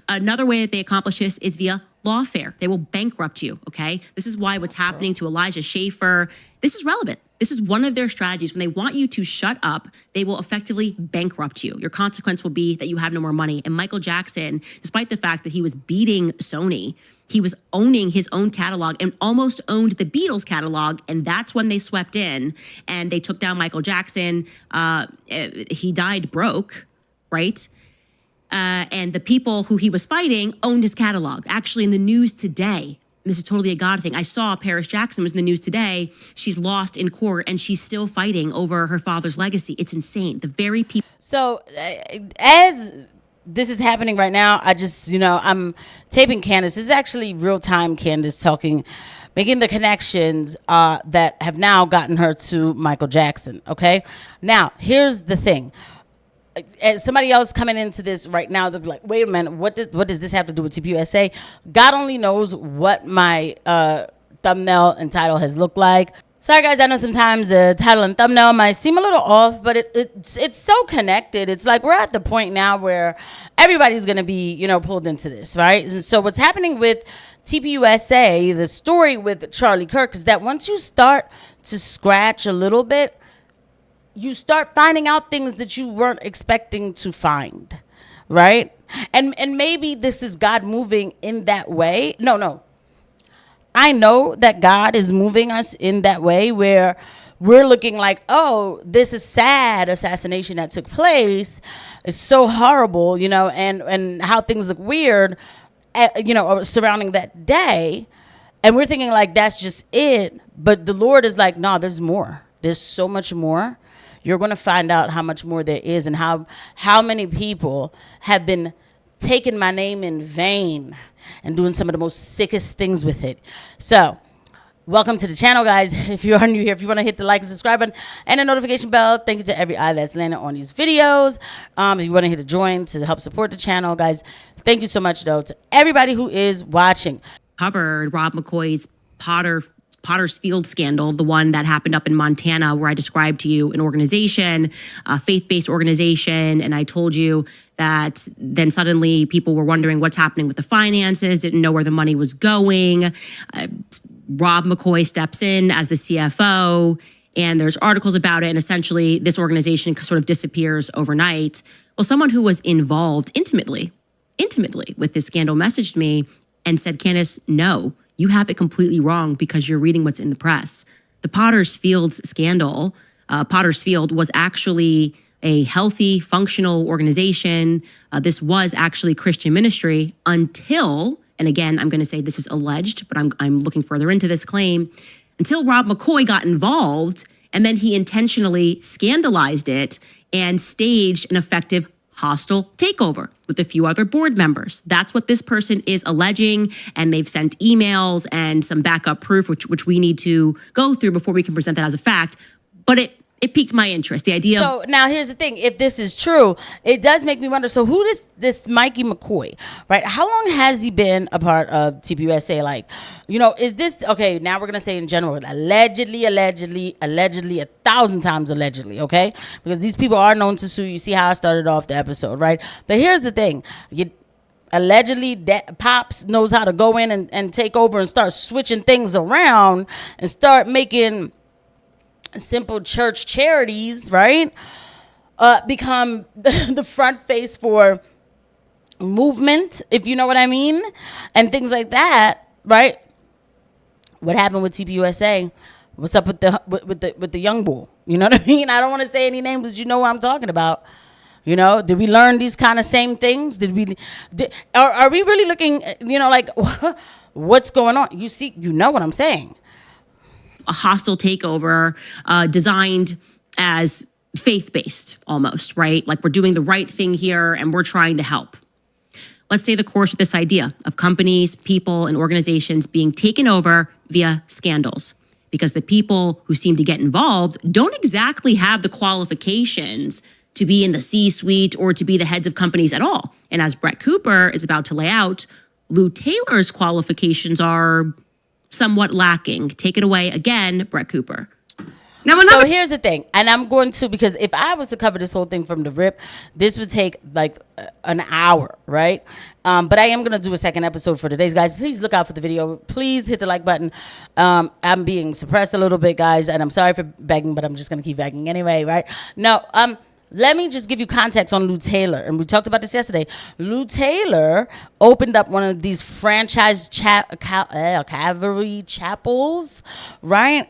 Another way that they accomplish this is via lawfare. They will bankrupt you, okay? This is why what's happening to Elijah Schaffer, this is relevant. This is one of their strategies. When they want you to shut up, they will effectively bankrupt you. Your consequence will be that you have no more money. And Michael Jackson, despite the fact that he was beating Sony, he was owning his own catalog and almost owned the Beatles catalog. And that's when they swept in and they took down Michael Jackson. He died broke, right? And the people who he was fighting owned his catalog. Actually, in the news today, this is totally a God thing. I saw Paris Jackson was in the news today. She's lost in court and she's still fighting over her father's legacy. It's insane. The very people. So as this is happening right now, I just, I'm taping Candace. This is actually real time Candace talking, making the connections that have now gotten her to Michael Jackson. Okay. Now, here's the thing. As somebody else coming into this right now, they'll be like, wait a minute, what does this have to do with TPUSA? God only knows what my thumbnail and title has looked like. Sorry guys, I know sometimes the title and thumbnail might seem a little off, but it's so connected. It's like we're at the point now where everybody's gonna be, pulled into this, right? And so what's happening with TPUSA, the story with Charlie Kirk, is that once you start to scratch a little bit, you start finding out things that you weren't expecting to find, right? And maybe this is God moving in that way. No. I know that God is moving us in that way where we're looking like, oh, this is sad assassination that took place. It's so horrible, and how things look weird, surrounding that day. And we're thinking like, that's just it. But the Lord is like, no, there's more. There's so much more. You're going to find out how much more there is and how many people have been taking my name in vain and doing some of the most sickest things with it. So welcome to the channel, guys. If you are new here, if you want to hit the like and subscribe button and the notification bell, thank you to every eye that's landed on these videos. If you want to hit a join to help support the channel, guys, thank you so much, though, to everybody who is watching. Covered Rob McCoy's Potter's Field scandal, the one that happened up in Montana, where I described to you an organization, a faith-based organization, and I told you that then suddenly people were wondering what's happening with the finances, didn't know where the money was going. Rob McCoy steps in as the CFO, and there's articles about it, and essentially this organization sort of disappears overnight. Well, someone who was involved intimately with this scandal messaged me and said, Candace, no, you have it completely wrong because you're reading what's in the press. The Potter's Field scandal, Potter's Field was actually a healthy, functional organization. This was actually Christian ministry until, and again, I'm going to say this is alleged, but I'm looking further into this claim, until Rob McCoy got involved, and then he intentionally scandalized it and staged an effective hostile takeover with a few other board members. That's what this person is alleging, and they've sent emails and some backup proof, which we need to go through before we can present that as a fact. But it piqued my interest. The idea. So now here's the thing: if this is true, it does make me wonder. So who is this Mikey McCoy, right? How long has he been a part of TPUSA? Like, is this okay? Now we're gonna say in general, allegedly, 1,000 times allegedly, okay? Because these people are known to sue. You see how I started off the episode, right? But here's the thing: allegedly, Pops knows how to go in and take over and start switching things around and start making simple church charities, right, become the front face for movement, if you know what I mean, and things like that, right? What happened with TPUSA? What's up with the young bull? You know what I mean? I don't want to say any names, but you know what I'm talking about. Did we learn these kind of same things? Are we really looking, like what's going on? You know what I'm saying? A hostile takeover designed as faith-based almost, right? Like we're doing the right thing here and we're trying to help. Let's say the course of this idea of companies, people, and organizations being taken over via scandals, because the people who seem to get involved don't exactly have the qualifications to be in the C-suite or to be the heads of companies at all. And as Brett Cooper is about to lay out, Lou Taylor's qualifications are somewhat lacking. Take it away again, Brett Cooper. Now, So here's the thing, and I'm going to, because if I was to cover this whole thing from the rip, this would take like an hour, right? But I am going to do a second episode for today's, guys. Please look out for the video. Please hit the like button. I'm being suppressed a little bit, guys, and I'm sorry for begging, but I'm just going to keep begging anyway, right? No, let me just give you context on Lou Taylor. And we talked about this yesterday. Lou Taylor opened up one of these franchise Calvary chapels, right?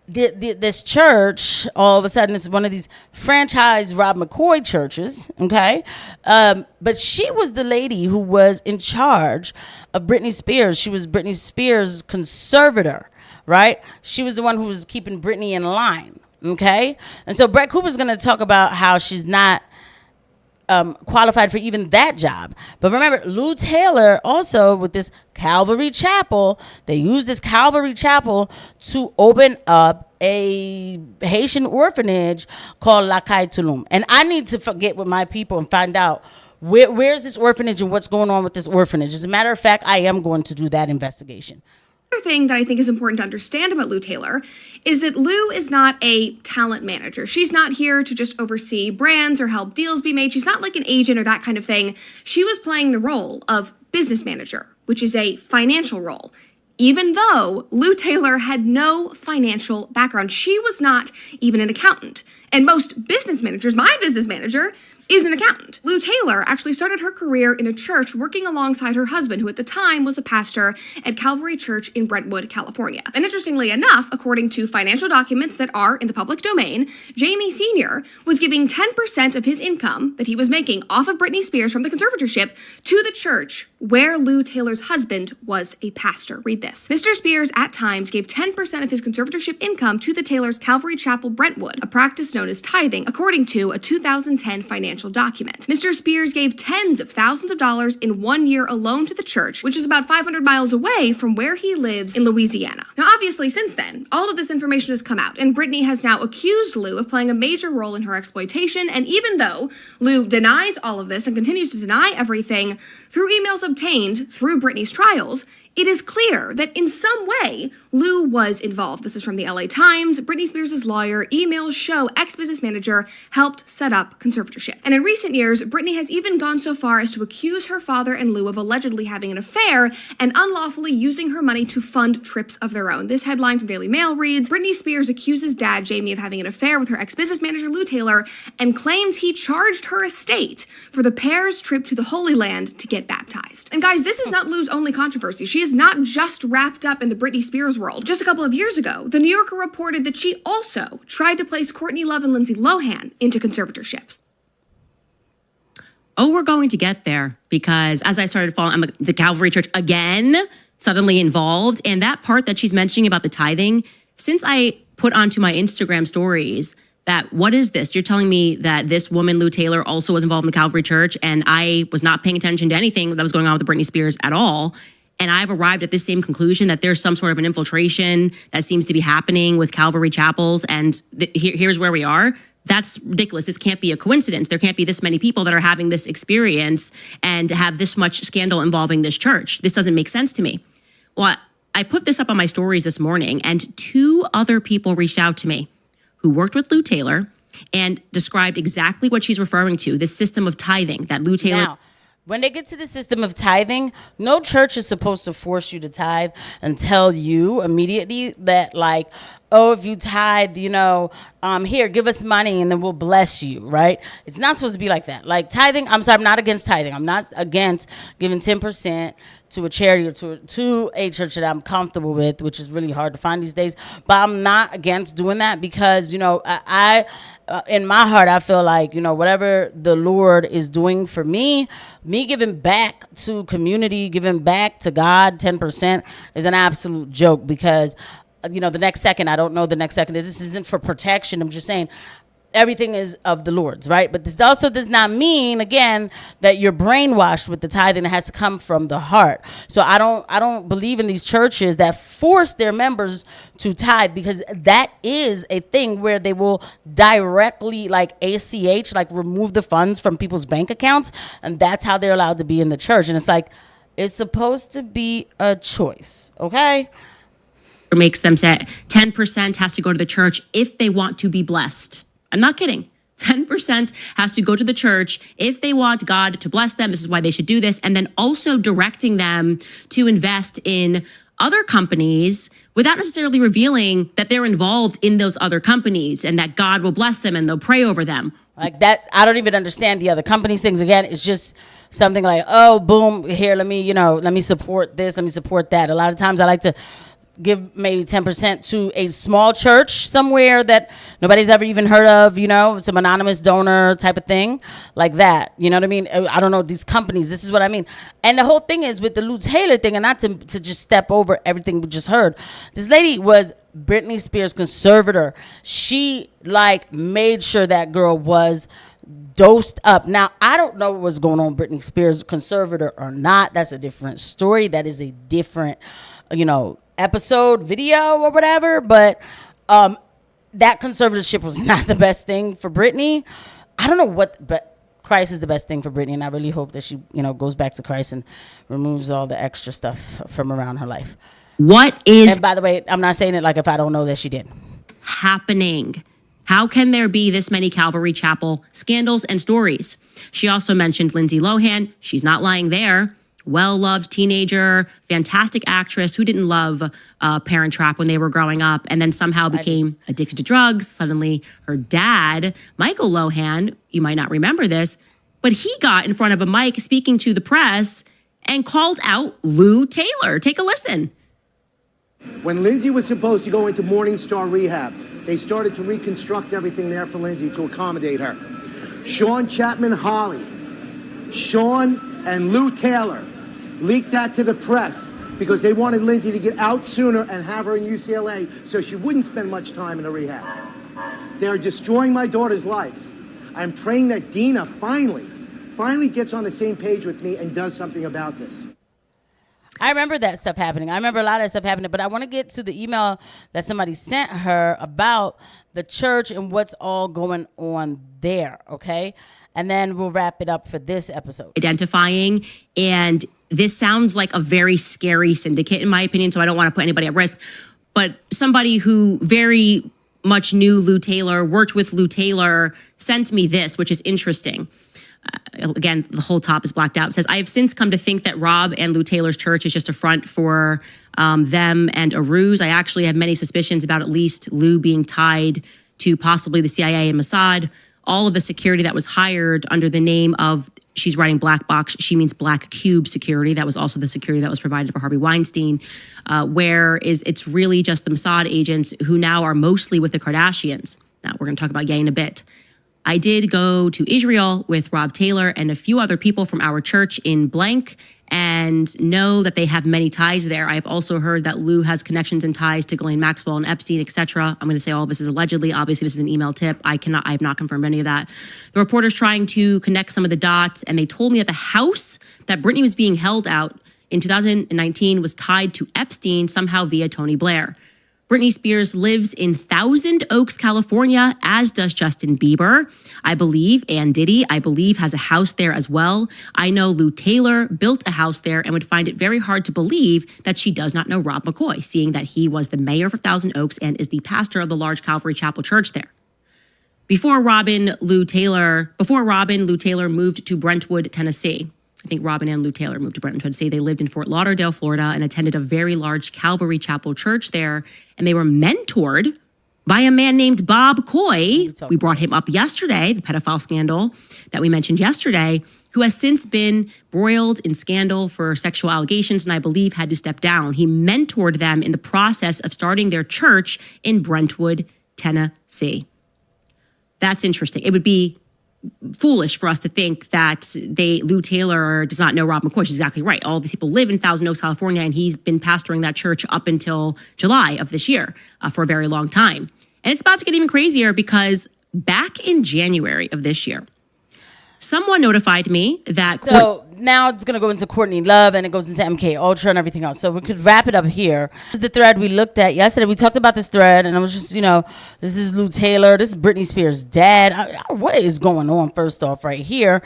This church, all of a sudden, is one of these franchise Rob McCoy churches, okay? But she was the lady who was in charge of Britney Spears. She was Britney Spears' conservator, right? She was the one who was keeping Britney in line. Okay, and so Brett Cooper's going to talk about how she's not qualified for even that job. But remember, Lou Taylor also, with this Calvary Chapel, they used this Calvary Chapel to open up a Haitian orphanage called La Caille Tulum. And I need to get with my people and find out where's this orphanage and what's going on with this orphanage. As a matter of fact, I am going to do that investigation. Another thing that I think is important to understand about Lou Taylor is that Lou is not a talent manager. She's not here to just oversee brands or help deals be made. She's not like an agent or that kind of thing. She was playing the role of business manager, which is a financial role. Even though Lou Taylor had no financial background, she was not even an accountant. And most business managers, my business manager, is an accountant. Lou Taylor actually started her career in a church working alongside her husband, who at the time was a pastor at Calvary Church in Brentwood, California. And interestingly enough, according to financial documents that are in the public domain, Jamie Sr. was giving 10% of his income that he was making off of Britney Spears from the conservatorship to the church where Lou Taylor's husband was a pastor. Read this. Mr. Spears at times gave 10% of his conservatorship income to the Taylor's Calvary Chapel Brentwood, a practice known as tithing, according to a 2010 financial document. Mr. Spears gave tens of thousands of dollars in 1 year alone to the church, which is about 500 miles away from where he lives in Louisiana. Now, obviously, since then, all of this information has come out, and Britney has now accused Lou of playing a major role in her exploitation, and even though Lou denies all of this and continues to deny everything, through emails obtained through Britney's trials, it is clear that in some way, Lou was involved. This is from the LA Times. Britney Spears' lawyer, emails show ex-business manager helped set up conservatorship. And in recent years, Britney has even gone so far as to accuse her father and Lou of allegedly having an affair and unlawfully using her money to fund trips of their own. This headline from Daily Mail reads, Britney Spears accuses dad Jamie of having an affair with her ex-business manager Lou Taylor and claims he charged her estate for the pair's trip to the Holy Land to get baptized. And guys, this is not Lou's only controversy. She is not just wrapped up in the Britney Spears world. Just a couple of years ago, The New Yorker reported that she also tried to place Courtney Love and Lindsay Lohan into conservatorships. Oh, we're going to get there, because as I started following the Calvary Church again, suddenly involved. And that part that she's mentioning about the tithing, since I put onto my Instagram stories that, what is this? You're telling me that this woman, Lou Taylor, also was involved in the Calvary Church, and I was not paying attention to anything that was going on with Britney Spears at all. And I've arrived at this same conclusion that there's some sort of an infiltration that seems to be happening with Calvary chapels. And here's where we are. That's ridiculous. This can't be a coincidence. There can't be this many people that are having this experience and have this much scandal involving this church. This doesn't make sense to me. Well, I put this up on my stories this morning, and 2 other people reached out to me who worked with Lou Taylor and described exactly what she's referring to, this system of tithing that Lou Taylor... Now, when they get to the system of tithing, no church is supposed to force you to tithe and tell you immediately that, like, oh, if you tithe, here, give us money and then we'll bless you, right? It's not supposed to be like that. Like tithing, I'm not against tithing. I'm not against giving 10% to a charity or to a church that I'm comfortable with, which is really hard to find these days. But I'm not against doing that because, I in my heart, I feel like, whatever the Lord is doing for me giving back to community, giving back to God 10% is an absolute joke because, the next second, I don't know the next second. This isn't for protection. I'm just saying everything is of the Lord's, right? But this also does not mean, again, that you're brainwashed with the tithing. It has to come from the heart. So I don't believe in these churches that force their members to tithe, because that is a thing where they will directly, like ACH, like remove the funds from people's bank accounts. And that's how they're allowed to be in the church. And it's like, it's supposed to be a choice, okay? makes them say 10% has to go to the church if they want to be blessed. I'm not kidding. 10% has to go to the church if they want God to bless them. This is why they should do this. And then also directing them to invest in other companies without necessarily revealing that they're involved in those other companies and that God will bless them and they'll pray over them. Like that, I don't even understand the other companies things. Again, it's just something like, oh, boom, here, let me support this, let me support that. A lot of times I like to give maybe 10% to a small church somewhere that nobody's ever even heard of, some anonymous donor type of thing like that. You know what I mean? I don't know, these companies, this is what I mean. And the whole thing is with the Lou Taylor thing, and not to just step over everything we just heard. This lady was Britney Spears' conservator. She made sure that girl was dosed up. Now, I don't know what's going on with Britney Spears, conservator or not. That's a different story. That is a different, episode, video, or whatever. But that conservatorship was not the best thing for Britney. I don't know but Christ is the best thing for Britney, and I really hope that she, goes back to Christ and removes all the extra stuff from around her life. And by the way, I'm not saying it like if I don't know that she did. Happening. How can there be this many Calvary Chapel scandals and stories? She also mentioned Lindsay Lohan. She's not lying there. Well-loved teenager, fantastic actress who didn't love Parent Trap when they were growing up and then somehow became addicted to drugs. Suddenly, her dad, Michael Lohan, you might not remember this, but he got in front of a mic speaking to the press and called out Lou Taylor. Take a listen. When Lindsay was supposed to go into Morningstar Rehab, they started to reconstruct everything there for Lindsay to accommodate her. Sean Chapman Holly, Sean and Lou Taylor leaked that to the press because they wanted Lindsay to get out sooner and have her in UCLA so she wouldn't spend much time in a rehab. They're destroying my daughter's life. I'm praying that Dina finally gets on the same page with me and does something about this. I remember that stuff happening. I remember a lot of that stuff happening, but I want to get to the email that somebody sent her about the church and what's all going on there, okay? And then we'll wrap it up for this episode. Identifying, and this sounds like a very scary syndicate, in my opinion, so I don't want to put anybody at risk, but somebody who very much knew Lou Taylor, worked with Lou Taylor, sent me this, which is interesting. Again, the whole top is blacked out. It says, I have since come to think that Rob and Lou Taylor's church is just a front for them and a ruse. I actually have many suspicions about at least Lou being tied to possibly the CIA and Mossad. All of the security that was hired under the name of, she's writing black box, she means black cube security. That was also the security that was provided for Harvey Weinstein, it's really just the Mossad agents who now are mostly with the Kardashians. Now, we're going to talk about Ye in a bit. I did go to Israel with Rob Taylor and a few other people from our church in blank and know that they have many ties there. I've also heard that Lou has connections and ties to Ghislaine Maxwell and Epstein, etc. I'm going to say all of this is allegedly. Obviously, this is an email tip. I have not confirmed any of that. The reporter's trying to connect some of the dots, and they told me that the house that Britney was being held out in 2019 was tied to Epstein somehow via Tony Blair. Britney Spears lives in Thousand Oaks, California, as does Justin Bieber. I believe Ann Diddy, has a house there as well. I know Lou Taylor built a house there and would find it very hard to believe that she does not know Rob McCoy, seeing that he was the mayor for Thousand Oaks and is the pastor of the large Calvary Chapel church there. Before Robin, Lou Taylor moved to Brentwood, Tennessee. I think Robin and Lou Taylor moved to Brentwood, Tennessee. They lived in Fort Lauderdale, Florida, and attended a very large Calvary Chapel church there. And they were mentored by a man named Bob Coy. We brought him up yesterday, the pedophile scandal that we mentioned yesterday, who has since been broiled in scandal for sexual allegations and I believe had to step down. He mentored them in the process of starting their church in Brentwood, Tennessee. That's interesting. It would be foolish for us to think that Lou Taylor does not know Rob McCoy. She's exactly right. All these people live in Thousand Oaks, California, and he's been pastoring that church up until July of this year for a very long time. And it's about to get even crazier because back in January of this year, someone notified me that... So now it's going to go into Courtney Love, and it goes into MK Ultra and everything else. So we could wrap it up here. This is the thread we looked at yesterday. We talked about this thread, and I was just, this is Lou Taylor. This is Britney Spears' dad. What is going on, first off, right here?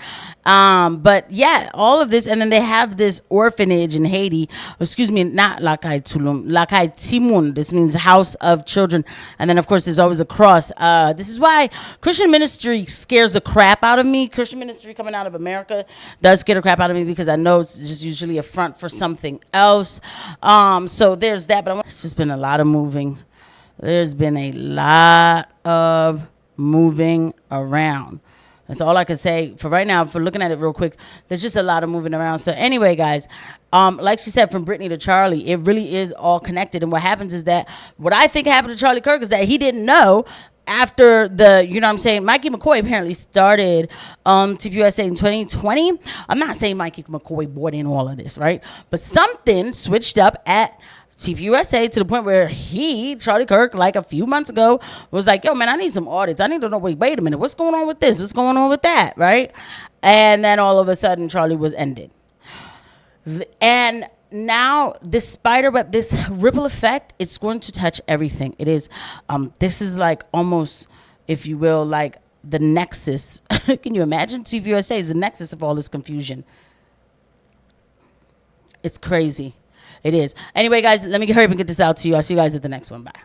But yeah, all of this. And then they have this orphanage in Haiti. Excuse me, not Lakai Tulum, Lakai Timun. This means house of children. And then, of course, there's always a cross. This is why Christian ministry scares the crap out of me. Christian ministry coming out of America does scare the crap out of me, because I know it's just usually a front for something else. So there's that. But it's just been a lot of moving. There's been a lot of moving around. That's all I can say for right now. For looking at it real quick, there's just a lot of moving around. So anyway, guys, like she said, from Britney to Charlie, it really is all connected. And what happens is that what I think happened to Charlie Kirk is that he didn't know after Mikey McCoy apparently started TPUSA in 2020. I'm not saying Mikey McCoy brought in all of this, right? But something switched up at TPUSA to the point where Charlie Kirk, like a few months ago, was like, yo, man, I need some audits. I need to know, wait a minute, what's going on with this? What's going on with that, right? And then all of a sudden, Charlie was ended. And now this spider web, this ripple effect, it's going to touch everything. It is, this is like almost, if you will, like the nexus. Can you imagine? TPUSA is the nexus of all this confusion. It's crazy. It is. Anyway, guys, let me hurry up and get this out to you. I'll see you guys at the next one. Bye.